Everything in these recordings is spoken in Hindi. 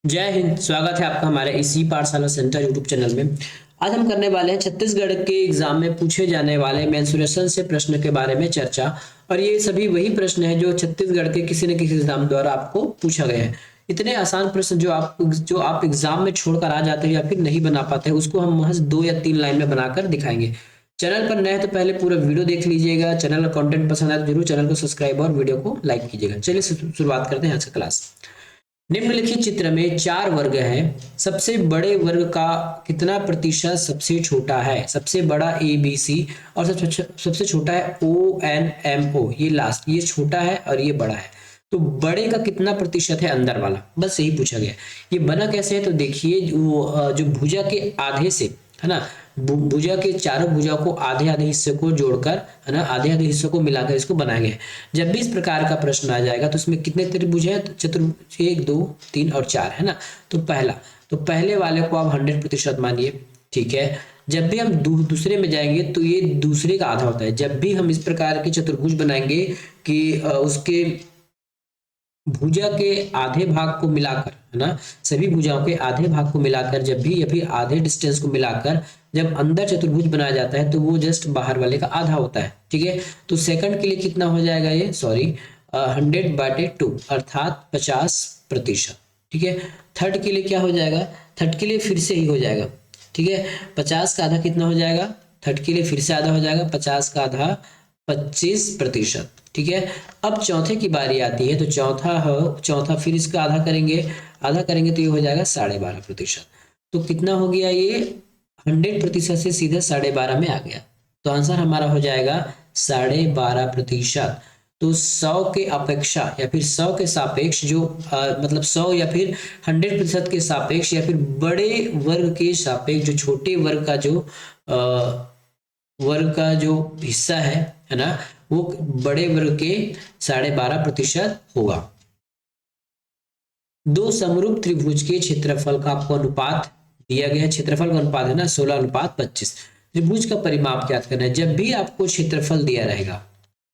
जय हिंद। स्वागत है आपका हमारे इसी पाठशाला सेंटर यूट्यूब चैनल में। आज हम करने वाले हैं छत्तीसगढ़ के एग्जाम में पूछे जाने वाले मेंसुरेशन से प्रश्न के बारे में चर्चा। और ये सभी वही प्रश्न हैं जो छत्तीसगढ़ के किसी न किसी एग्जाम द्वारा आपको पूछा गया है। इतने आसान प्रश्न जो आप एग्जाम में छोड़कर आ जाते हैं या फिर नहीं बना पाते हैं, उसको हम महज 2 या 3 लाइन में बनाकर दिखाएंगे। चैनल पर नए हैं तो पहले पूरा वीडियो देख लीजिएगा। चैनल का कंटेंट पसंद आए तो जरूर चैनल को सब्सक्राइब और वीडियो को लाइक कीजिएगा। चलिए शुरुआत करते हैं आज का क्लास। निम्नलिखित चित्र में 4 वर्ग हैं। सबसे बड़े वर्ग का कितना प्रतिशत सबसे छोटा है? सबसे बड़ा ए बी सी और सबसे छोटा है ओ एन एम ओ। ये लास्ट, ये छोटा है और ये बड़ा है। तो बड़े का कितना प्रतिशत है अंदर वाला, बस यही पूछा गया। ये बना कैसे है तो देखिए, जो भुजा के आधे से है ना, भुजा के चारों भुजा को आधे आधे हिस्से को जोड़कर है ना, आधे आधे हिस्सों को मिलाकर इसको बनाया गया है। जब भी इस प्रकार का प्रश्न आ जाएगा तो इसमें कितने त्रिभुज है? तो चतुर्भुज 1 2 3 और 4 है ना। तो पहले वाले को आप 100% मानिए, ठीक है। जब भी हम दूसरे में जाएंगे तो ये दूसरे का आधा होता है। जब भी हम इस प्रकार के चतुर्भुज बनाएंगे कि उसके भुजा के आधे भाग को मिलाकर है ना, सभी भुजाओं के आधे भाग को मिलाकर जब भी या फिर आधे डिस्टेंस को मिलाकर जब अंदर चतुर्भुज बनाया जाता है तो वो जस्ट बाहर वाले का आधा होता है, ठीक है। तो सेकंड के लिए कितना हो जाएगा ये? 100/2 अर्थात 50%, ठीक है। थर्ड के लिए क्या हो जाएगा? थर्ड के लिए फिर से ही हो जाएगा, ठीक है। 50 का आधा कितना हो जाएगा? थर्ड के लिए फिर से आधा हो जाएगा। 50 का आधा 25%, ठीक है। अब चौथे की बारी आती है तो चौथा फिर इसका आधा करेंगे तो ये हो जाएगा 12.5%। तो कितना हो गया ये? 100% से सीधे 12.5 में आ गया। तो आंसर हमारा हो जाएगा 12.5%। तो 100 के अपेक्षा या फिर 100 के सापेक्ष जो मतलब 100 या फिर 100% के सापेक्ष या फिर बड़े वर्ग के सापेक्ष जो छोटे वर्ग का जो हिस्सा है ना, वो बड़े वर्ग के 12.5% होगा। दो समरूप त्रिभुज के क्षेत्रफल का आपको अनुपात दिया गया है। क्षेत्रफल का अनुपात है ना 16:25। त्रिभुज का परिमाप ज्ञात करना है। जब भी आपको क्षेत्रफल दिया रहेगा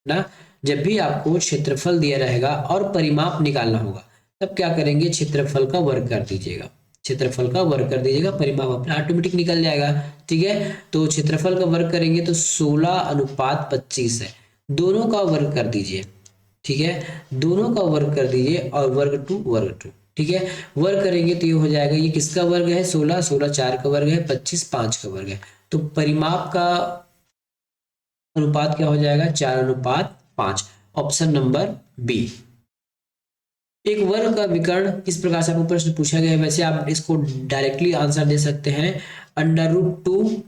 ना, जब भी आपको क्षेत्रफल दिया रहेगा और परिमाप निकालना होगा, तब क्या करेंगे? क्षेत्रफल का वर्ग कर दीजिएगा। क्षेत्रफल का वर्ग कर दीजिएगा, परिमाप अपना ऑटोमेटिक निकल जाएगा, ठीक है। तो क्षेत्रफल का वर्ग करेंगे तो 16:25 है। दोनों का वर्ग कर दीजिए, ठीक है। दोनों का वर्ग कर दीजिए और वर्ग टू, ठीक है। वर्ग करेंगे तो ये हो जाएगा, ये किसका वर्ग है? 16 4 का वर्ग है, 25 5 का वर्ग है। तो परिमाप का अनुपात क्या हो जाएगा? 4:5। Option number B. एक वर्ग का विकर्ण किस प्रकार से आपको प्रश्न पूछा गया है? वैसे आप इसको डायरेक्टली आंसर दे सकते हैं, √2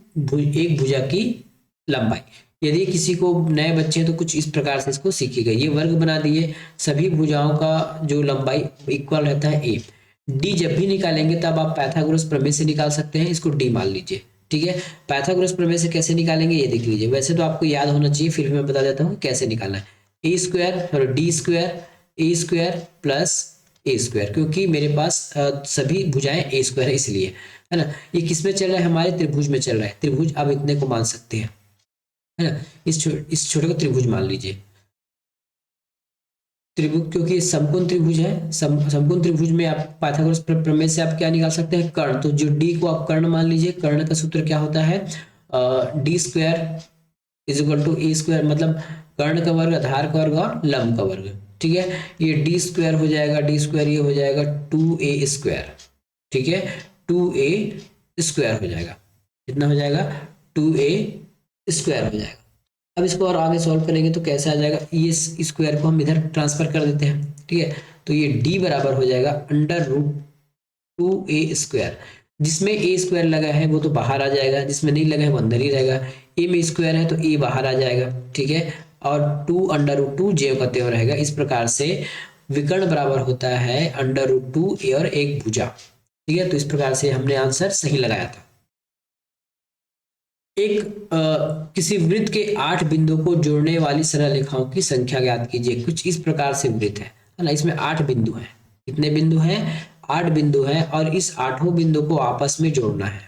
एक भुजा की लंबाई। यदि किसी को नए बच्चे हैं तो कुछ इस प्रकार से इसको सीखिएगा। ये वर्ग बना दिए, सभी भुजाओं का जो लंबाई इक्वल रहता है ए। डी जब भी निकालेंगे तब आप पाइथागोरस प्रमेय से निकाल सकते हैं, इसको डी मान लीजिए, ठीक है। पाइथागोरस प्रमेय से कैसे निकालेंगे ये देख लीजिए। वैसे तो आपको याद होना चाहिए, फिर भी मैं बता देता हूँ कैसे निकालना है। डी स्क्वायर प्लस ए स्क्वायर, क्योंकि मेरे पास सभी भुजाएं ए स्क्वायर है इसलिए, है ना। ये किस में चल रहा है? हमारे त्रिभुज में चल रहा है। त्रिभुज आप इतने को मान सकते हैं, है ना। इस छोटे को त्रिभुज मान लीजिए। त्रिभुज क्योंकि समकोण त्रिभुज है, समकोण त्रिभुज में आप पाइथागोरस प्रमेय से आप क्या निकाल सकते हैं? कर्ण। तो जो डी को आप कर्ण मान लीजिए। कर्ण का सूत्र क्या होता है? D² = A², मतलब कर्ण का वर्ग, आधार का वर्ग और लंब का वर्ग, ठीक है। ये D² हो जाएगा, D² ये हो जाएगा 2A², ठीक है। 2A² हो जाएगा। कितना हो जाएगा? 2A² हो जाएगा। अब इसको और आगे सॉल्व करेंगे तो कैसे आ जाएगा? ये स्क्वायर को हम इधर ट्रांसफर कर देते हैं, ठीक है। तो ये D बराबर हो जाएगा √2A²। जिसमें A² लगा है वो तो बाहर आ जाएगा, जिसमें नहीं लगा है वो अंदर ही रहेगा। ए में स्क्वायर है तो ए बाहर आ जाएगा, ठीक है। और 2 j का त्यों रहेगा। इस प्रकार से विकर्ण बराबर होता है √2a और एक भुजा, ठीक है। तो इस प्रकार से हमने आंसर सही लगाया था। किसी वृत्त के 8 बिंदु को जोड़ने वाली सरल रेखाओं की संख्या ज्ञात कीजिए। कुछ इस प्रकार से वृत्त है ना, इसमें 8 बिंदु हैं। कितने बिंदु हैं? 8 बिंदु हैं और इस 8 बिंदु को आपस में जोड़ना है,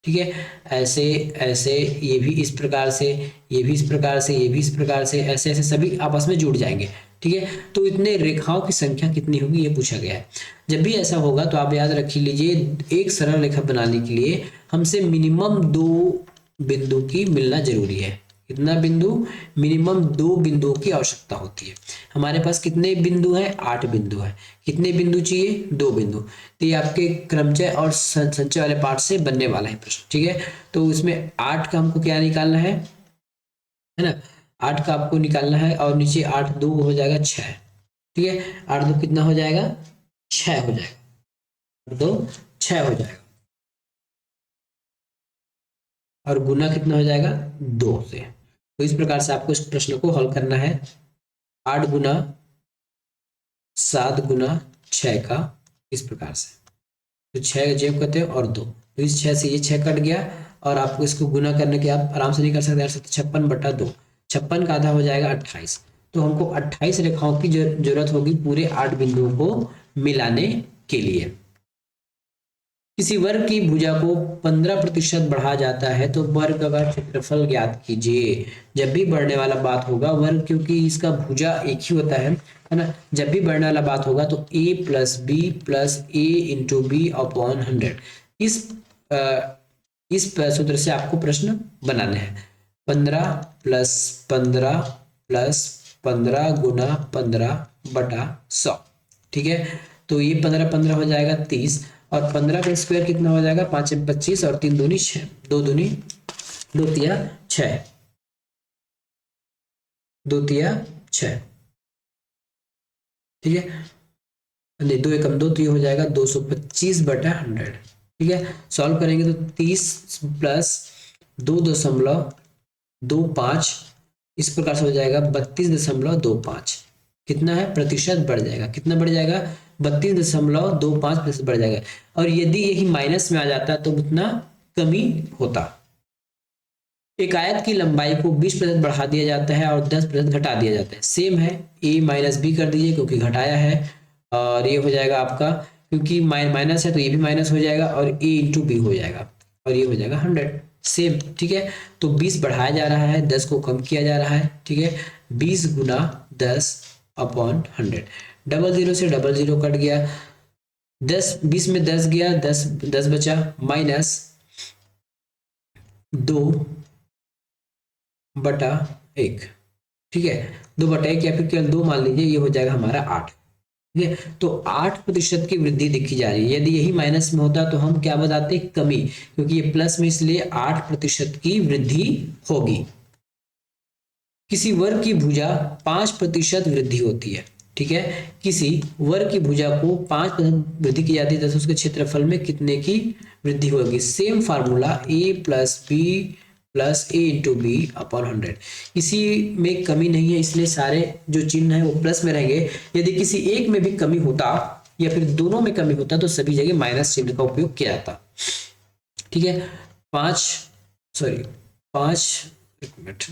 ठीक है। ऐसे ऐसे, ये भी इस प्रकार से, ये भी इस प्रकार से, ये भी इस प्रकार से, ऐसे ऐसे सभी आपस में जुड़ जाएंगे। ठीक है, तो इतने रेखाओं की संख्या कितनी होगी ये पूछा गया है। जब भी ऐसा होगा तो आप याद रख लीजिए एक सरल रेखा बनाने के लिए हमसे मिनिमम 2 बिंदु की मिलना जरूरी है। कितना बिंदु? मिनिमम 2 बिंदुओं की आवश्यकता होती है। हमारे पास कितने बिंदु हैं? 8 बिंदु है। कितने बिंदु चाहिए? 2 बिंदु। तो ये आपके क्रमचय और संचय वाले पार्ट से बनने वाला है प्रश्न, ठीक है। तो इसमें 8 का हमको क्या निकालना है ना, 8 का आपको निकालना है, और नीचे 8 2 हो जाएगा 6, ठीक है। 8 2 कितना हो जाएगा? 6 हो जाएगा, 2 6 हो जाएगा, और गुना कितना हो जाएगा? 2 से। तो इस प्रकार से आपको इस प्रश्न को हल करना है। 8 गुना 7 गुना 6 का इस प्रकार से, तो 6 जेब करते हैं और 2, तो इस 6 से ये 6 कट गया, और आपको इसको गुना करने के आप आराम से नहीं कर सकते, 56 बटा 2, 56 का आधा हो जाएगा 28। तो हमको 28 रेखाओं की जरूरत होगी पूरे 8 बिंदुओं को मिलाने के लिए। किसी वर्ग की भुजा को 15% बढ़ा जाता है तो वर्ग का क्षेत्रफल ज्ञात कीजिए। जब भी बढ़ने वाला बात होगा वर्ग, क्योंकि इसका भुजा एक ही होता है ना, जब भी बढ़ने वाला बात होगा तो a plus B plus A into B upon 100, इस सूत्र से आपको प्रश्न बनाने हैं। 15 प्लस 15 प्लस 15 गुना 15 बटा 100, ठीक है। तो ये 15 15 हो जाएगा 30, और 15 का स्क्वायर कितना हो जाएगा? 5 25, और 3 दूनी 6, 2 दूनी 2 तिया 6, 2 तिया 6, ठीक है। नहीं, 2 एकम 2, तो ये हो जाएगा 225 बटा 100, ठीक है। सॉल्व करेंगे तो 30 प्लस 2.25 इस प्रकार से हो जाएगा 32.25। कितना है? प्रतिशत बढ़ जाएगा। कितना बढ़ जाएगा? 32.25% बढ़ जाएगा। और यदि यही माइनस में आ जाता तो उतना कमी होता। एक आयत की लंबाई को 20% बढ़ा दिया जाता है और 10% घटा दिया जाता है। सेम है, a माइनस बी कर दीजिए क्योंकि घटाया है, और ये हो जाएगा आपका, क्योंकि माइनस है तो ये भी माइनस हो जाएगा, और a इंटू बी हो जाएगा, और ये हो जाएगा 100। सेम, ठीक है। तो 20 बढ़ाया जा रहा है, 10 को कम किया जा रहा है, ठीक है। 20 गुना 10 अपॉन 100, 00 से 00 कट गया, 10 20 में 10 गया, 10 बचा, माइनस 2/1, ठीक है। 2/1 या फिर केवल 2 मान लीजिए, ये हो जाएगा हमारा 8, ठीक है। तो 8% की वृद्धि देखी जा रही है। यदि यही माइनस में होता तो हम क्या बताते? कमी, क्योंकि ये प्लस में, इसलिए 8% की वृद्धि होगी। किसी वर्ग की भुजा 5% वृद्धि होती है, ठीक है। किसी वर्ग की भुजा को 5% वृद्धि की जाती है तो उसके क्षेत्रफल में कितने की वृद्धि होगी? Same formula, a plus B plus A into B upon 100। इसी में कमी नहीं है, इसलिए सारे जो चिन्ह है वो प्लस में रहेंगे। यदि किसी एक में भी कमी होता या फिर दोनों में कमी होता तो सभी जगह माइनस चिन्ह का उपयोग किया जाता, ठीक है। 1 minute,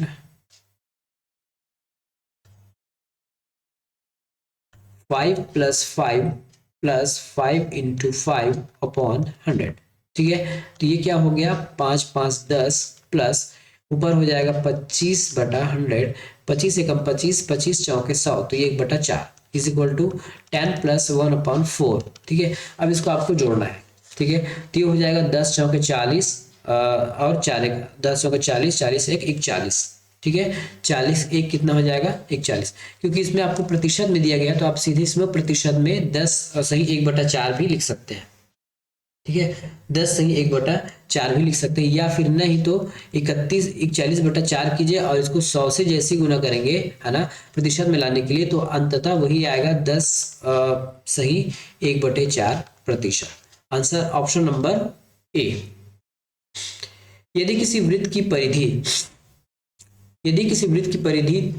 5 plus 5 plus 5 into 5 upon 100, ठीक है। तो ये क्या हो गया? 5 5 10 प्लस ऊपर हो जाएगा 25/100, 25 एकम 25, 25 चौके 100, तो ये 1/4 इज इक्वल टू 10 प्लस 1/4, ठीक है। अब इसको आपको जोड़ना है, ठीक है। तो ये हो जाएगा 10 चौके 40 और 4 10 चौके 40, 40 1 40, ठीक है। 40 1 कितना हो जाएगा? 140। क्योंकि इसमें आपको प्रतिशत में दिया गया तो आप सीधे इसमें प्रतिशत में 10 सही 1/4 भी लिख सकते हैं, ठीक है। 10 सही 1/4 भी लिख सकते हैं, या फिर नहीं तो 41/4 कीजिए और इसको 100 से जैसे गुना करेंगे, है ना, प्रतिशत में लाने के लिए, तो अंततः वही आएगा 10 सही 1/4%। Answer option number A. यदि किसी वृत्त की परिधि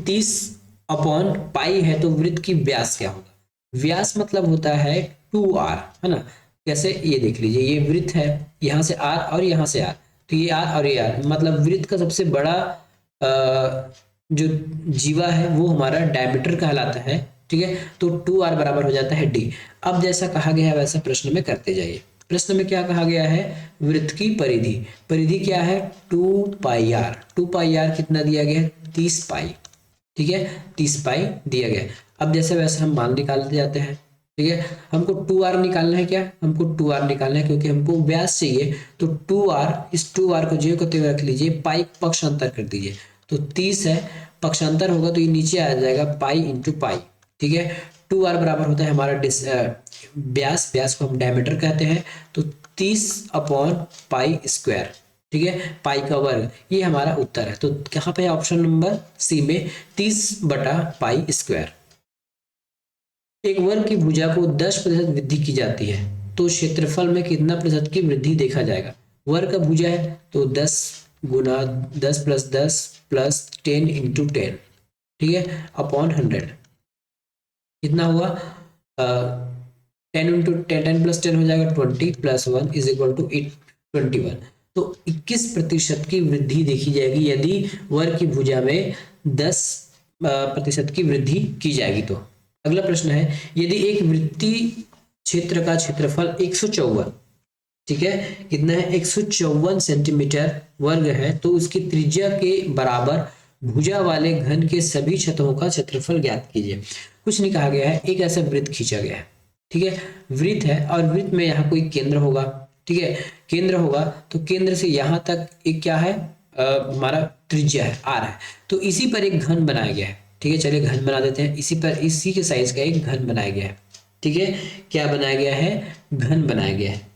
30/पाई है तो वृत्त की व्यास क्या होगा? व्यास मतलब होता है 2r, है ना। कैसे? ये देख लीजिए, ये वृत्त है, यहाँ से r और यहाँ से r, तो ये r और ये r, मतलब वृत्त का सबसे बड़ा जो जीवा है वो हमारा डायमीटर कहलाता है, ठीक है। तो 2r बराबर हो जाता है d। अब जैसा कहा गया है वैसा प्रश्न में करते जाइए। प्रश्न में क्या कहा गया है? वृत्त की परिधि क्या है? 2πr। 2πr कितना दिया गया है? 30 पाई, ठीक है, 30 पाई दिया गया। अब जैसे वैसे हम मान निकालते जाते हैं। ठीक है, हमको 2r निकालना है। क्या हमको 2r निकालना है, क्योंकि हमको व्यास चाहिए। तो 2r, इस 2r को जीरो करते हुए रख लीजिए, पाई पक्षांतर कर दीजिए। तो 30 है, पक्षांतर होगा तो ये नीचे आ जाएगा पाई इंटू पाई। ठीक है, 2r बराबर होता है हमारा व्यास, व्यास को हम डायमीटर कहते हैं। तो 30 अपॉन पाई स्क्वायर। ठीक है, पाई का वर्ग, ये हमारा उत्तर है। तो कहाँ पे है? ऑप्शन नंबर सी में, 30 बटा पाई स्क्वायर। एक वर्ग की भुजा को 10% वृद्धि की जाती है, तो क्षेत्रफल में कितना प्रतिशत की वृद्धि देखा जाएगा? वर्ग का भुजा है तो 10 गुना 10 प्लस 10 प्लस 10 इंटू 10, ठीक है, अपॉन 100। कितना हुआ? 10 इंटू 10 प्लस 10 हो जाएगा 20 प्लस 1 इज इक्वल टू 21। तो 21% की वृद्धि देखी जाएगी यदि वर्ग की भुजा में 10% की वृद्धि की जाएगी। तो अगला प्रश्न है, यदि एक वृत्तीय क्षेत्र का क्षेत्रफल 154, ठीक है, कितना है? 154 सेंटीमीटर वर्ग है, तो उसकी त्रिज्या के बराबर भुजा वाले घन के सभी सतहों का क्षेत्रफल ज्ञात कीजिए। कुछ नहीं कहा गया है, एक ऐसा वृत्त खींचा गया है। ठीक है, वृत्त है और वृत्त में यहाँ कोई केंद्र होगा। ठीक है, केंद्र होगा तो केंद्र से यहाँ तक एक क्या है? हमारा त्रिज्या है, आर है। तो इसी पर एक घन बनाया गया है। ठीक है, चलिए घन बना देते हैं। इसी पर, इसी के साइज का एक घन बनाया गया है। ठीक है, क्या बनाया गया है? घन बनाया गया है।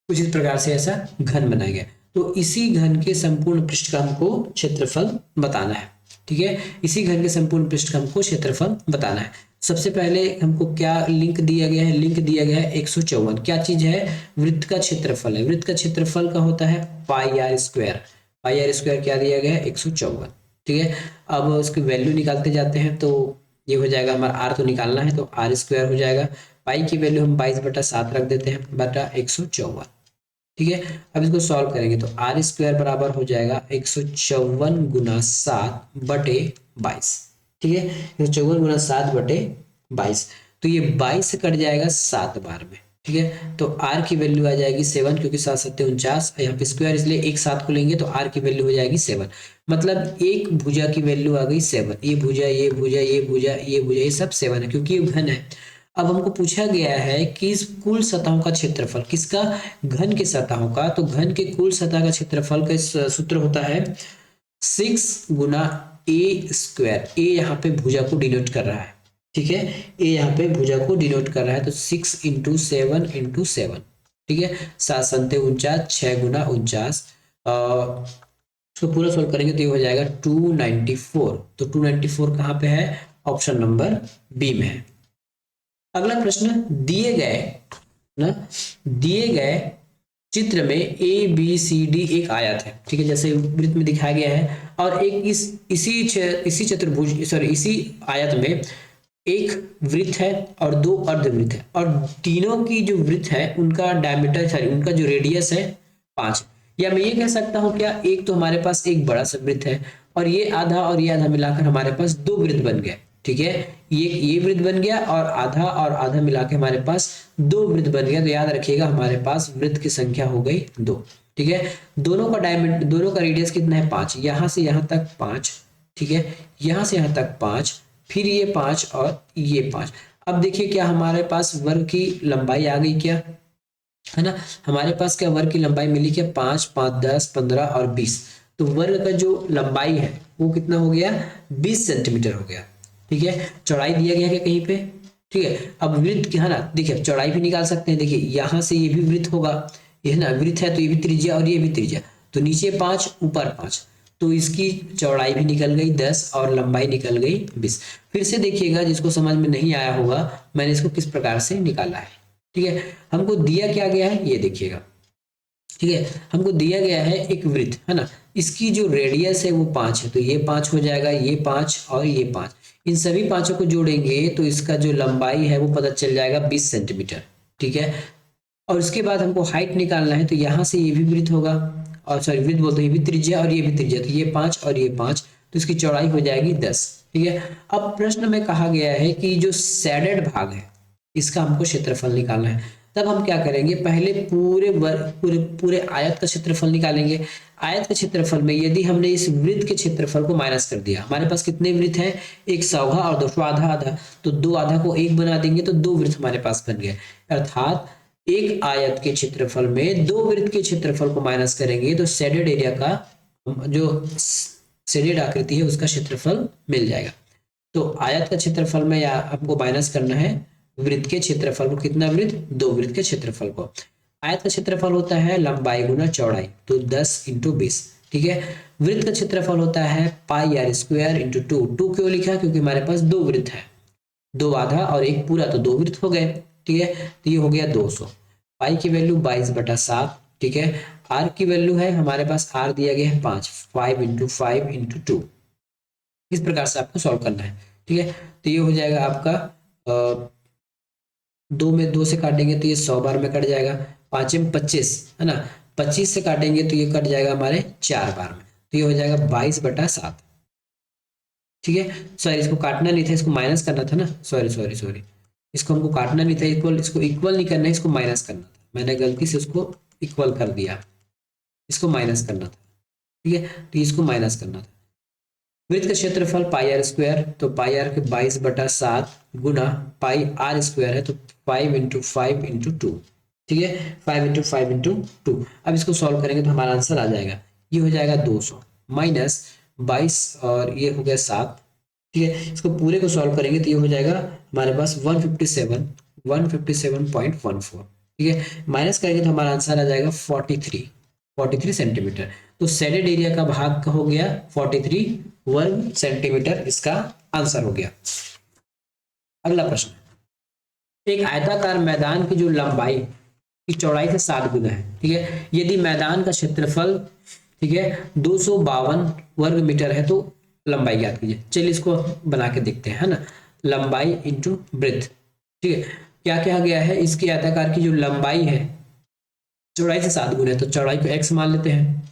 कुछ इस प्रकार से ऐसा घन बनाया गया। तो इसी घन के संपूर्ण पृष्ठ का हमको क्षेत्रफल बताना है। ठीक है, इसी घन के संपूर्ण पृष्ठ का हमको क्षेत्रफल बताना है। सबसे पहले हमको क्या लिंक दिया गया है? लिंक दिया गया है 154। क्या चीज है? वृत्त का क्षेत्रफल है। वृत्त का क्षेत्रफल का होता है pi r square. Pi r square क्या दिया गया है? 154। ठीक है, अब उसकी वैल्यू निकालते जाते हैं। तो ये हो जाएगा हमारा, आर तो निकालना है तो आर स्क्वायर हो जाएगा। पाई की वैल्यू हम 22/7 रख देते हैं, बटा 154। ठीक है, अब इसको सॉल्व करेंगे तो आर स्क्वायर बराबर हो जाएगा 154 गुना 7 बटे 22। ठीक है, 154 गुना 7 बटे 22। तो ये 22 से कट जाएगा 7 बार में। ठीक है, तो आर की वैल्यू आ जाएगी 7, क्योंकि 7 7 49, यहाँ पे स्क्वायर इसलिए एक साथ को लेंगे तो आर की वैल्यू हो जाएगी 7। मतलब एक भुजा की वैल्यू आ गई 7। ये भुजा, ये भुजा, ये भुजा, ये भुजा, ये सब 7 है, क्योंकि ये घन है। अब हमको पूछा गया है कि इस कुल सतहों का क्षेत्रफल, किसका? घन के सतहों का। तो घन के कुल सतह का क्षेत्रफल का सूत्र होता है 6 गुना ए स्क्वायर। ए यहाँ पे भुजा को डिनोट कर रहा है। ठीक है, ए यहाँ पे भुजा को डिनोट कर रहा है, तो 6 इंटू 7 इंटू 7। ठीक है, 7 7 49, 6 गुना 49। उसको पूरा सोल्व करेंगे तो ये हो जाएगा 294। तो 294 कहाँ पे है? ऑप्शन नंबर बी में है। अगला प्रश्न, दिए गए ना, दिए गए चित्र में ए बी सी डी एक आयत है। ठीक है, जैसे वृत्त में दिखाया गया है, और एक इसी चतुर्भुज, सॉरी, इसी आयत में एक वृत्त है और दो अर्धवृत्त है, और तीनों की जो वृत्त है उनका डायमीटर, सॉरी, उनका जो रेडियस है 5। या मैं ये कह सकता हूं क्या, एक तो हमारे पास एक बड़ा सा वृत्त है और ये आधा मिलाकर हमारे पास दो वृत्त बन गए। ठीक है, ये वृत्त बन गया और आधा मिला के हमारे पास दो वृत्त बन गया। तो याद रखिएगा हमारे पास वृत्त की संख्या हो गई 2। ठीक है, दोनों का डायमीटर, दोनों का रेडियस कितना है? 5। यहां से यहां तक 5। ठीक है, यहां से यहां तक 5, फिर ये 5 और ये 5। अब देखिए क्या हमारे पास वर्ग की लंबाई आ गई क्या? है ना, हमारे पास क्या वर्ग की लंबाई मिली क्या? 5 5 10 15 और 20। तो वर्ग का जो लंबाई है वो कितना हो गया? 20 सेंटीमीटर हो गया। ठीक है, चौड़ाई दिया गया है कहीं पे? ठीक है, अब वृत्त की है ना, देखिए चौड़ाई भी निकाल सकते हैं। देखिए यहाँ से ये भी वृत्त होगा, ये है ना वृत्त है, तो ये भी त्रिज्या और ये भी त्रिज्या। तो नीचे 5 ऊपर 5, तो इसकी चौड़ाई भी निकल गई 10 और लंबाई निकल गई 20। फिर से देखिएगा, जिसको समझ में नहीं आया होगा मैंने इसको किस प्रकार से निकाला है। ठीक है, हमको दिया क्या गया है ये देखिएगा। ठीक है, हमको दिया गया है एक वृत्त, है ना, इसकी जो रेडियस है वो 5 है, तो ये 5 हो जाएगा, ये 5 और ये 5। इन सभी पांचों को जोड़ेंगे तो इसका जो लंबाई है वो पता चल जाएगा 20 सेंटीमीटर। ठीक है, और उसके बाद हमको हाइट निकालना है, तो यहाँ से ये भी वृत्त होगा, और सॉरी वृत्त बोलते हैं, ये भी त्रिज्या और ये भी त्रिज्या, तो ये 5 और ये 5, तो इसकी चौड़ाई हो जाएगी 10। ठीक है, अब प्रश्न में कहा गया है कि जो सैडेड भाग है, इसका हमको क्षेत्रफल निकालना है। तब हम क्या करेंगे, पहले पूरे आयत का क्षेत्रफल निकालेंगे। आयत के क्षेत्रफल में यदि हमने इस वृत्त के क्षेत्रफल को माइनस कर दिया, हमारे पास कितने वृत्त हैं, एक सौगा और दूसरा आधा आधा, तो दो आधा को एक बना देंगे तो दो वृत्त हमारे पास बन गए। अर्थात एक आयत के क्षेत्रफल में दो वृत्त के क्षेत्रफल को माइनस करेंगे तो शेडेड एरिया का जो शेडेड आकृति है उसका क्षेत्रफल मिल जाएगा। तो आयत का क्षेत्रफल में या हमको माइनस करना है वृत्त के क्षेत्रफल को। कितना वृत्त, दो वृत्त के क्षेत्रफल को। आयत का क्षेत्रफल होता है लंबाई गुना चौड़ाई, तो 10 × 20, ठीक है। वृत्त का क्षेत्रफल होता है पाई आर स्क्वायर इंटू 2 क्यों लिखा, क्योंकि हमारे पास दो वृत्त है, दो आधा और एक पूरा, तो दो वृत्त हो गए, ठीक है। तो ये हो गया 200। पाई की वैल्यू 22/7, ठीक है। आर की वैल्यू है हमारे पास, आर दिया गया है 5, 5 × 5 × 2। इस प्रकार से आपको सॉल्व करना है, ठीक है। तो ये हो जाएगा आपका 2 में 2 से काटेंगे तो ये 100 बार में कट जाएगा, 5 में 25 है ना, 25 से काटेंगे तो ये कट जाएगा हमारे 4 बार में, तो ये हो जाएगा 22/7, ठीक है। सॉरी, इसको काटना नहीं था, इसको माइनस करना था ना, सॉरी, इसको हमको काटना नहीं था, इसको इक्वल नहीं करना है, इसको माइनस करना था, मैंने गलती से उसको इक्वल कर दिया, इसको माइनस करना था, ठीक है। तो इसको माइनस करना था। वृत्त का क्षेत्रफल पाई आर स्क्वायर, तो पाई आर के 22/7 गुना पाई आर स्क्वायर है तो 5 × 5 × 2, ठीक है, 5 × 5 × 2। अब इसको सॉल्व करेंगे तो हमारा आंसर आ जाएगा, ये हो जाएगा 200 माइनस 22 और ये हो गया 7, ठीक है। इसको पूरे को सॉल्व करेंगे तो ये हो जाएगा हमारे पास 157.14, ठीक है। माइनस करेंगे तो हमारा आंसर आ जाएगा 43 सेंटीमीटर। तो शेडेड एरिया का भाग हो गया 43 वर्ग सेंटीमीटर, इसका आंसर हो गया। अगला प्रश्न, एक आयताकार मैदान की जो लंबाई की चौड़ाई से 7 गुना है, ठीक है। यदि मैदान का क्षेत्रफल, ठीक है, 252 वर्ग मीटर है तो लंबाई ज्ञात कीजिए। चलिए इसको बना के देखते हैं, है ना। लंबाई इंटू ब्रेथ, ठीक है। क्या क्या गया है, इसकी आयताकार की जो लंबाई है चौड़ाई से 7 गुना है, तो चौड़ाई को x मान लेते हैं,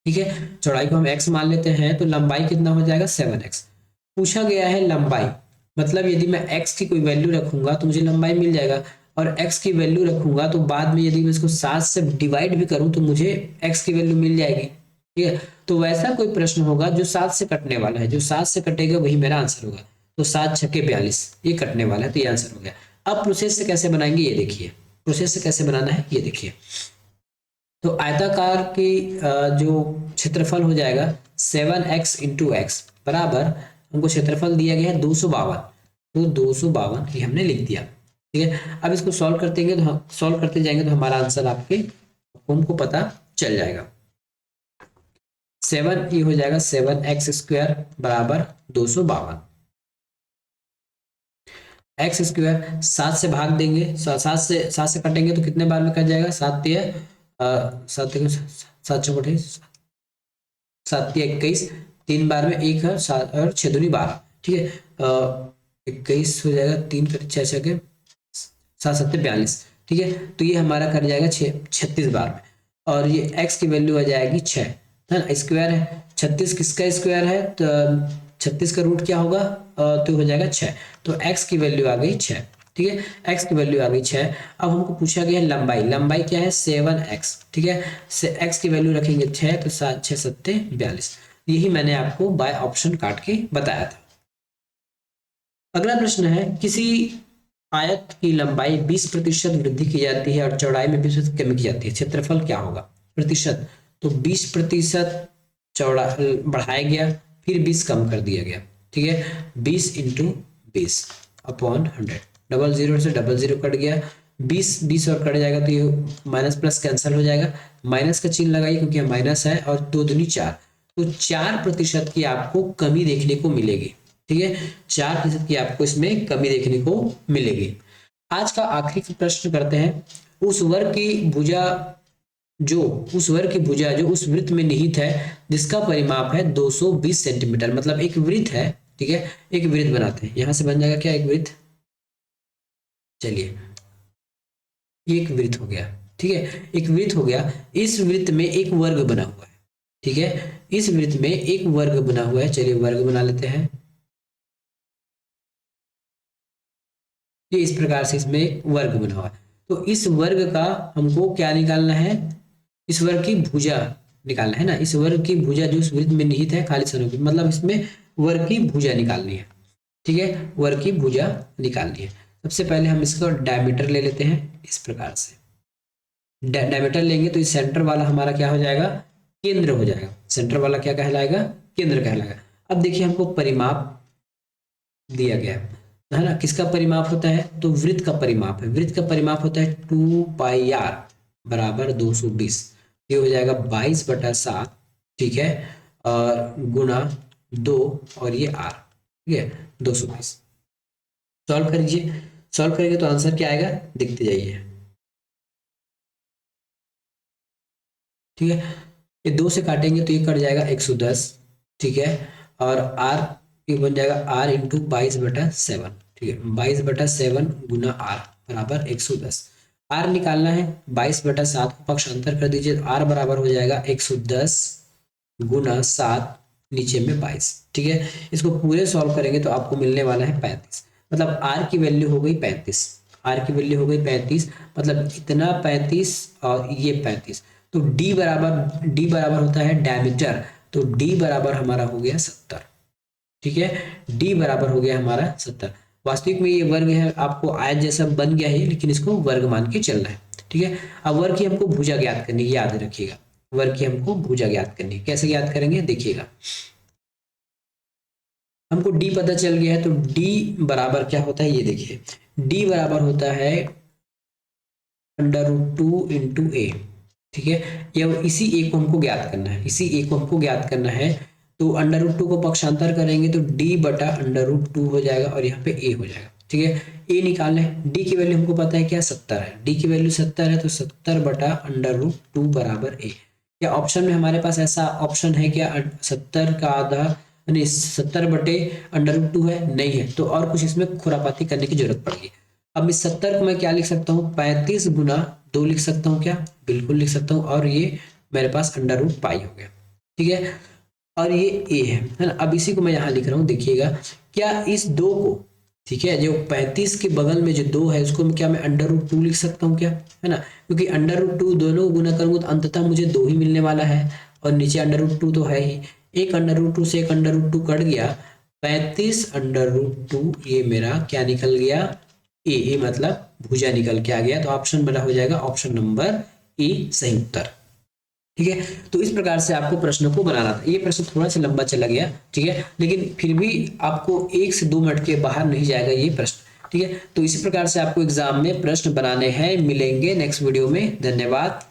ठीक है। चौड़ाई को हम x मान लेते हैं तो लंबाई कितना हो जाएगा 7x। पूछा गया है लंबाई, मतलब यदि मैं x की कोई वैल्यू रखूंगा तो मुझे लंबाई मिल जाएगा, और x की वैल्यू रखूंगा तो बाद में यदि मैं इसको 7 से डिवाइड भी करूं तो मुझे x की वैल्यू मिल जाएगी, ठीक है। तो वैसा कोई प्रश्न होगा जो 7 से कटने वाला है, जो 7 से कटेगा वही मेरा आंसर होगा। तो 7 छक्के 42, ये कटने वाला है, तो ये आंसर हो गया। अब प्रोसेस से कैसे बनाएंगे ये देखिए, प्रोसेस से कैसे बनाना है ये देखिए। तो आयताकार की जो क्षेत्रफल हो जाएगा 7x × x बराबर, हमको क्षेत्रफल दिया गया है 252, तो 252 ये हमने लिख दिया, ठीक है। अब इसको सॉल्व करते जाएंगे तो हमारा आंसर हमको पता चल जाएगा। 7 ये हो जाएगा 7x² बराबर 252, एक्स स्क्वायर 7 से भाग देंगे, 7 से कटेंगे तो कितने बार में कट जाएगा, 7×7 = 21, 3 बार में 1 है, 7 और 6 दूनी 12, ठीक है। 21 हो जाएगा, 3 × 6 = 7 × 7 = 42, ठीक है। तो ये हमारा कट जाएगा 36 बार में, और ये x की वैल्यू आ जाएगी 6, है ना। स्क्वायर है, 36 किसका स्क्वायर है, तो 36 का रूट क्या होगा, तो हो जाएगा 6, तो x की वैल्यू आ गई 6, ठीक है। x की वैल्यू आ गई 6। अब हमको पूछा गया है लंबाई क्या है 7x, ठीक है। से x की वैल्यू रखेंगे 6, तो 7 6 7 42, यही मैंने आपको बाय ऑप्शन काट के बताया था। अगला प्रश्न है, किसी आयत की लंबाई 20% वृद्धि की जाती है और चौड़ाई में 20% कमी की जाती है, क्षेत्रफल क्या होगा, प्रतिशत। तो 20% चौड़ा बढ़ाया गया, फिर 20 कम कर दिया गया, ठीक है। 20 × 20 अपॉन 100, 00 से 00 कट गया, 20 और कट जाएगा तो ये माइनस प्लस कैंसिल हो जाएगा, माइनस का चिन्ह लगाइए क्योंकि माइनस है, और 2 दूनी 4, तो 4% की आपको कमी देखने को मिलेगी, ठीक है। 4% की आपको इसमें कमी देखने को मिलेगी। आज का आखिरी प्रश्न करते हैं, उस वर्ग की भुजा जो उस वृत्त में निहित है जिसका परिमाप है 220 सेंटीमीटर, मतलब एक वृत्त है, ठीक है। एक वृत्त बनाते हैं, यहां से बन जाएगा क्या, एक वृत्त, चलिए ये एक वृत्त हो गया, ठीक है। एक वृत्त हो गया, इस वृत्त में एक वर्ग बना हुआ है, ठीक है। इस वृत्त में एक वर्ग बना हुआ है, चलिए वर्ग बना लेते हैं। ये इस प्रकार से इसमें एक वर्ग बना हुआ है। तो इस वर्ग का हमको क्या निकालना है, इस वर्ग की भुजा निकालना है ना। इस वर्ग की भुजा जो इस वृत्त में निहित है खाली स्थानों की, मतलब इसमें वर्ग की भुजा निकालनी है। ठीक है, वर्ग की भुजा निकालनी है। सबसे पहले हम इसका डायमीटर ले लेते हैं इस प्रकार से। डायमीटर लेंगे तो इस सेंटर वाला हमारा क्या हो जाएगा, केंद्र हो जाएगा। सेंटर वाला क्या कहलाएगा, केंद्र कहलाएगा। अब देखिए हमको परिमाप दिया गया है ना, किसका परिमाप होता है, तो वृत्त का परिमाप है। वृत्त का परिमाप होता है 2πr बराबर 220। ये हो जाएगा 22/7, ठीक है, और गुणा 2 और ये r, ठीक है, 220। सॉल्व करिए, सॉल्व करेंगे तो आंसर क्या आएगा, देखते जाइए। ठीक है, ये 2 से काटेंगे तो ये कट जाएगा 110, ठीक है, और r ये बन जाएगा r इंटू 22/7, ठीक है, 22/7 गुना r बराबर 110। r निकालना है, 22/7 को पक्षांतर कर दीजिए, r बराबर हो जाएगा 110 गुना 7 नीचे में 22, ठीक है। इसको पूरे सॉल्व करेंगे तो आपको मिलने वाला है 35, मतलब r की वैल्यू हो गई 35, r की वैल्यू हो गई 35, मतलब इतना 35 और ये 35। तो d बराबर होता है डायमीटर, तो d बराबर हमारा हो गया 70, ठीक है, d बराबर हो गया हमारा 70। वास्तविक में ये वर्ग है, आपको आयत जैसा बन गया है, लेकिन इसको वर्ग मान के चलना है, ठीक है। अब वर्ग की हमको भुजा ज्ञात करनी है, याद रखिएगा, वर्ग की हमको भुजा ज्ञात करनी है। कैसे ज्ञात करेंगे देखिएगा, हमको d पता चल गया है, तो d बराबर क्या होता है ये देखिए, d बराबर होता है √2 इंटू ए, ठीक है। या इसी ए को हमको ज्ञात करना है, इसी ए को हमको ज्ञात करना है, तो √2 को पक्षांतर करेंगे तो d/√2 हो जाएगा और यहाँ पे ए हो जाएगा, ठीक है। ए निकालना है, डी की वैल्यू हमको पता है क्या 70 है, डी की वैल्यू 70 है, तो 70/√2 बराबर ए। क्या ऑप्शन में हमारे पास ऐसा ऑप्शन है क्या 70 का आधा यानी 70/√2 है, नहीं है, तो और कुछ इसमें खुरापाती करने की जरूरत पड़ेगी। अब इस 70 को मैं क्या लिख सकता हूँ, 35 गुना 2 लिख सकता हूँ क्या, बिल्कुल लिख सकता हूँ, और ये मेरे पास √π हो गया, ठीक है, और ये ए है ना। अब इसी को मैं यहाँ लिख रहा हूँ, देखिएगा क्या इस 2 को, ठीक है, जो 35 के बगल में जो 2 है उसको क्या मैं √2 लिख सकता हूँ क्या, है ना, क्योंकि √2 दोनों को गुना करूंगा तो अंततः मुझे 2 ही मिलने वाला है, और नीचे √2 तो है ही, एक √2 से एक √2 कट गया, 35 √2 ये मेरा क्या निकल गया, ए मतलब भुजा निकल के आ गया। तो ऑप्शन बना हो जाएगा ऑप्शन नंबर ए सही उत्तर, ठीक है। तो इस प्रकार से आपको प्रश्न को बनाना था। ये प्रश्न थोड़ा सा लंबा चला गया, ठीक है, लेकिन फिर भी आपको 1 से 2 मिनट के बाहर नहीं जाएगा ये प्रश्न, ठीक है। तो इसी प्रकार से आपको एग्जाम में प्रश्न बनाने हैं। मिलेंगे नेक्स्ट वीडियो में, धन्यवाद।